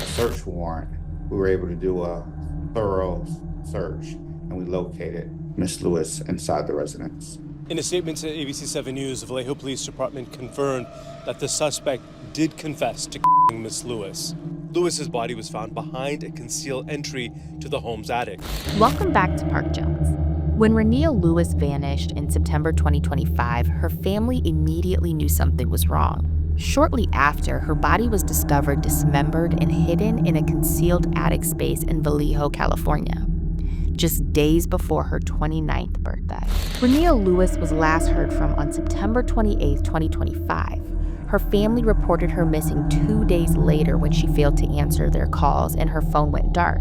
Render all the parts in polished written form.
search warrant, we were able to do a thorough search, and we located Miss Lewis inside the residence. In a statement to ABC 7 News, the Vallejo Police Department confirmed that the suspect did confess to Miss Lewis. Lewis's body was found behind a concealed entry to the home's attic. Welcome back to Parke Jones. When Renia Lewis vanished in September 2025, her family immediately knew something was wrong. Shortly after, her body was discovered dismembered and hidden in a concealed attic space in Vallejo, California, just days before her 29th birthday. Renia Lewis was last heard from on September 28, 2025. Her family reported her missing 2 days later when she failed to answer their calls and her phone went dark.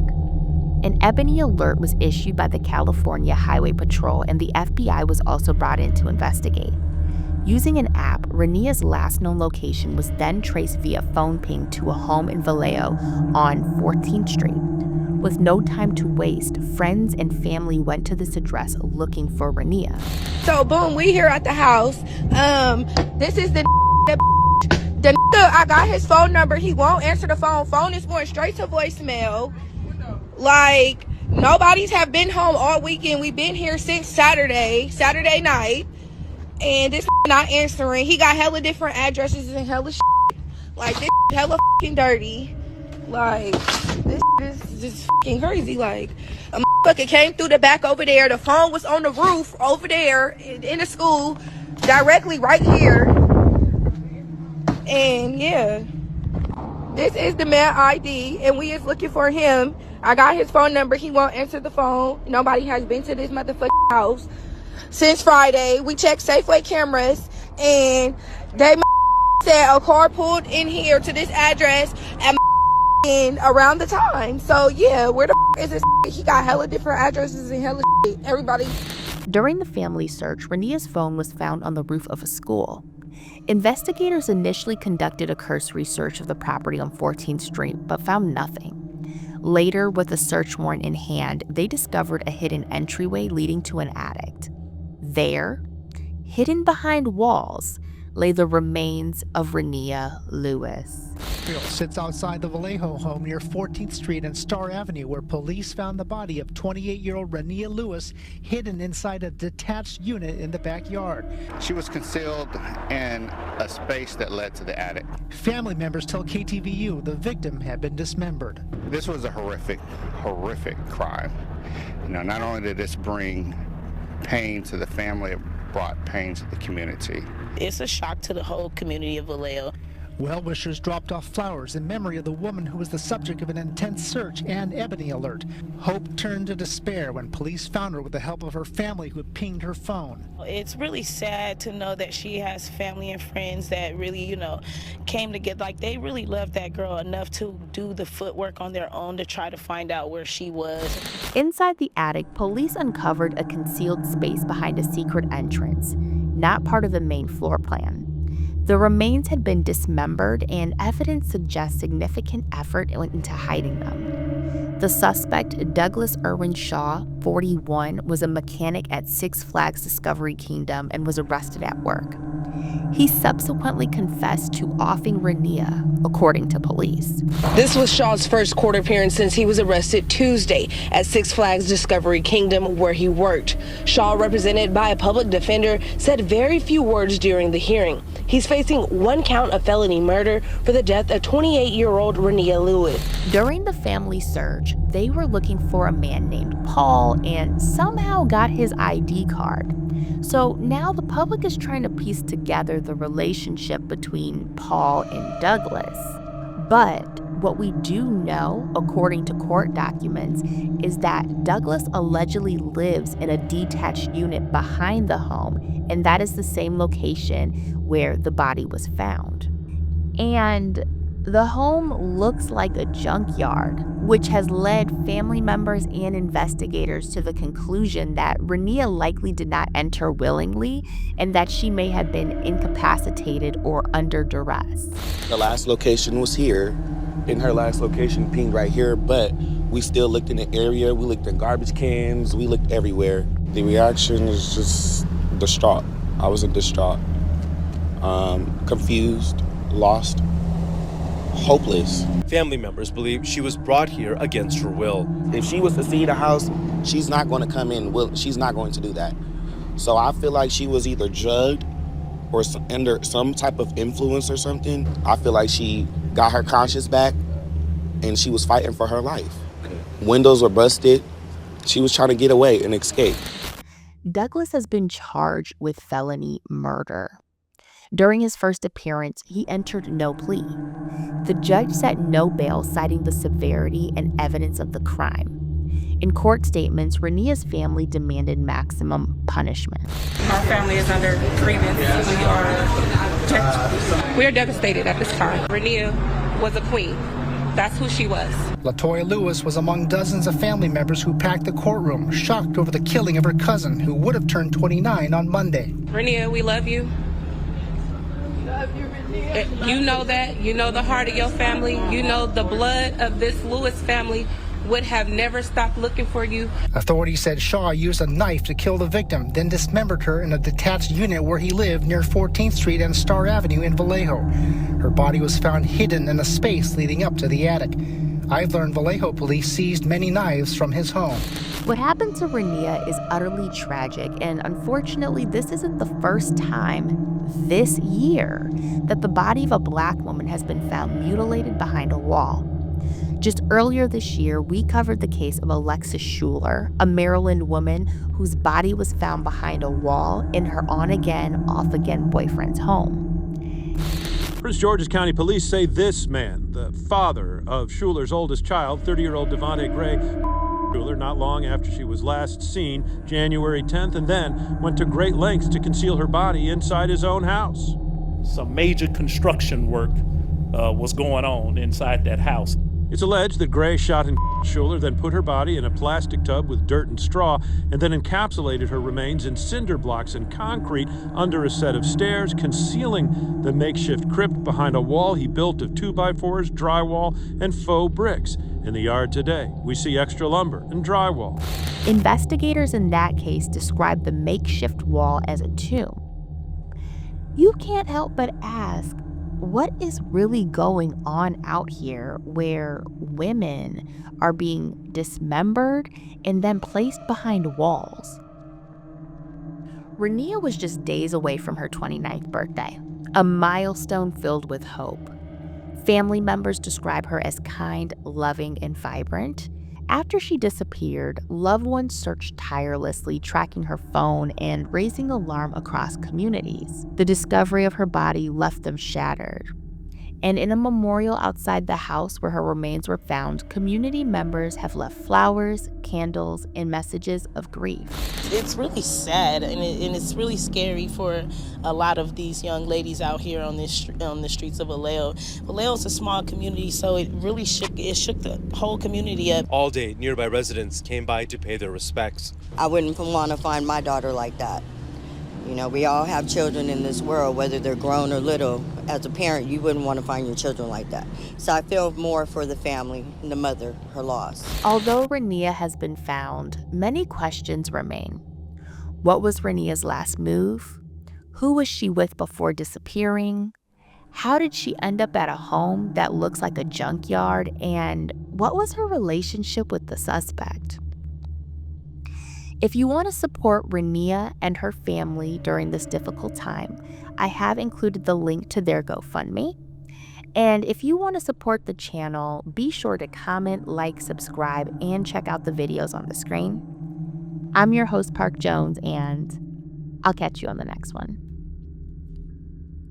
An ebony alert was issued by the California Highway Patrol, and the FBI was also brought in to investigate. Using an app, Renia's last known location was then traced via phone ping to a home in Vallejo on 14th Street. With no time to waste, friends and family went to this address looking for Renia. So boom, we here at the house. This is the nigga, I got his phone number. He won't answer the phone. Phone is going straight to voicemail. Like, nobody's have been home all weekend. We've been here since Saturday night. And this not answering. He got hella different addresses and hella shit. Like, this hella fucking dirty. Like, this is just fucking crazy. Like, a motherfucker came through the back over there. The phone was on the roof over there in the school, directly right here. And yeah, this is the man ID, and we is looking for him. I got his phone number. He won't answer the phone. Nobody has been to this motherfucking house since Friday. We checked Safeway cameras, and they said a car pulled in here to this address at around the time. So yeah, where the is this? He got hella different addresses and hella shit. Everybody. During the family search, Renia's phone was found on the roof of a school. Investigators initially conducted a cursory search of the property on 14th Street, but found nothing. Later, with a search warrant in hand, they discovered a hidden entryway leading to an attic. There, hidden behind walls, lay the remains of Renia Lewis. Sits outside the Vallejo home near 14th Street and Star Avenue, where police found the body of 28-year-old Renia Lewis hidden inside a detached unit in the backyard. She was concealed in a space that led to the attic. Family members tell KTVU the victim had been dismembered. This was a horrific crime. Not only did this bring pain to the family, it brought pain to the community. It's a shock to the whole community of Vallejo. Well-wishers dropped off flowers in memory of the woman who was the subject of an intense search and ebony alert. Hope turned to despair when police found her with the help of her family, who had pinged her phone. It's really sad to know that she has family and friends that really, came together. Like, they really loved that girl enough to do the footwork on their own to try to find out where she was. Inside the attic, police uncovered a concealed space behind a secret entrance, not part of the main floor plan. The remains had been dismembered, and evidence suggests significant effort went into hiding them. The suspect, Douglas Irwin Shaw, 41, was a mechanic at Six Flags Discovery Kingdom and was arrested at work. He subsequently confessed to offing Renia, according to police. This was Shaw's first court appearance since he was arrested Tuesday at Six Flags Discovery Kingdom, where he worked. Shaw, represented by a public defender, said very few words during the hearing. He's facing 1 count of felony murder for the death of 28-year-old Renia Lewis. During the family search, they were looking for a man named Paul and somehow got his ID card. So now the public is trying to piece together the relationship between Paul and Douglas. But what we do know, according to court documents, is that Douglas allegedly lives in a detached unit behind the home, and that is the same location where the body was found. And the home looks like a junkyard, which has led family members and investigators to the conclusion that Renia likely did not enter willingly and that she may have been incapacitated or under duress. The last location was here, and her last location pinged right here, but we still looked in the area, we looked in garbage cans, we looked everywhere. The reaction is just distraught. I was distraught, confused, lost. hopeless. Family members believe she was brought here against her will. If she was to see the house, she's not going to come in. She's not going to do that. So I feel like she was either drugged or under some type of influence or something. I feel like she got her conscience back and she was fighting for her life. Windows were busted. She was trying to get away and escape. Douglas has been charged with felony murder. During his first appearance, he entered no plea. The judge set no bail, citing the severity and evidence of the crime. In court statements, Renia's family demanded maximum punishment. Our family is under grievance. We are devastated at this time. Renia was a queen. That's who she was. LaToya Lewis was among dozens of family members who packed the courtroom, shocked over the killing of her cousin, who would have turned 29 on Monday. Renia, we love you. You know that. You know the heart of your family. You know the blood of this Lewis family would have never stopped looking for you. Authorities said Shaw used a knife to kill the victim, then dismembered her in a detached unit where he lived near 14th Street and Star Avenue in Vallejo. Her body was found hidden in a space leading up to the attic. I've learned Vallejo police seized many knives from his home. What happened to Renia is utterly tragic, and unfortunately, this isn't the first time this year that the body of a Black woman has been found mutilated behind a wall. Just earlier this year, we covered the case of Alexis Schuler, a Maryland woman whose body was found behind a wall in her on-again, off-again boyfriend's home. Prince George's County Police say this man, the father of Schuler's oldest child, 30-year-old Devontae Gray, Schuler, not long after she was last seen, January 10th, and then went to great lengths to conceal her body inside his own house. Some major construction work was going on inside that house. It's alleged that Gray shot and Schuler, then put her body in a plastic tub with dirt and straw, and then encapsulated her remains in cinder blocks and concrete under a set of stairs, concealing the makeshift crypt behind a wall he built of 2x4s, drywall, and faux bricks. In the yard today, we see extra lumber and drywall. Investigators in that case described the makeshift wall as a tomb. You can't help but ask, what is really going on out here where women are being dismembered and then placed behind walls? Renia was just days away from her 29th birthday, a milestone filled with hope. Family members describe her as kind, loving, and vibrant. After she disappeared, loved ones searched tirelessly, tracking her phone and raising alarm across communities. The discovery of her body left them shattered. And in a memorial outside the house where her remains were found, community members have left flowers, candles, and messages of grief. It's really sad, and it's really scary for a lot of these young ladies out here on the streets of Vallejo. Vallejo's a small community, so it really shook the whole community up. All day, nearby residents came by to pay their respects. I wouldn't want to find my daughter like that. You know, we all have children in this world, whether they're grown or little. As a parent, you wouldn't want to find your children like that. So I feel more for the family and the mother, her loss. Although Renia has been found, many questions remain. What was Renia's last move? Who was she with before disappearing? How did she end up at a home that looks like a junkyard? And what was her relationship with the suspect? If you want to support Renia and her family during this difficult time, I have included the link to their GoFundMe. And if you want to support the channel, be sure to comment, like, subscribe, and check out the videos on the screen. I'm your host, Parke Jones, and I'll catch you on the next one.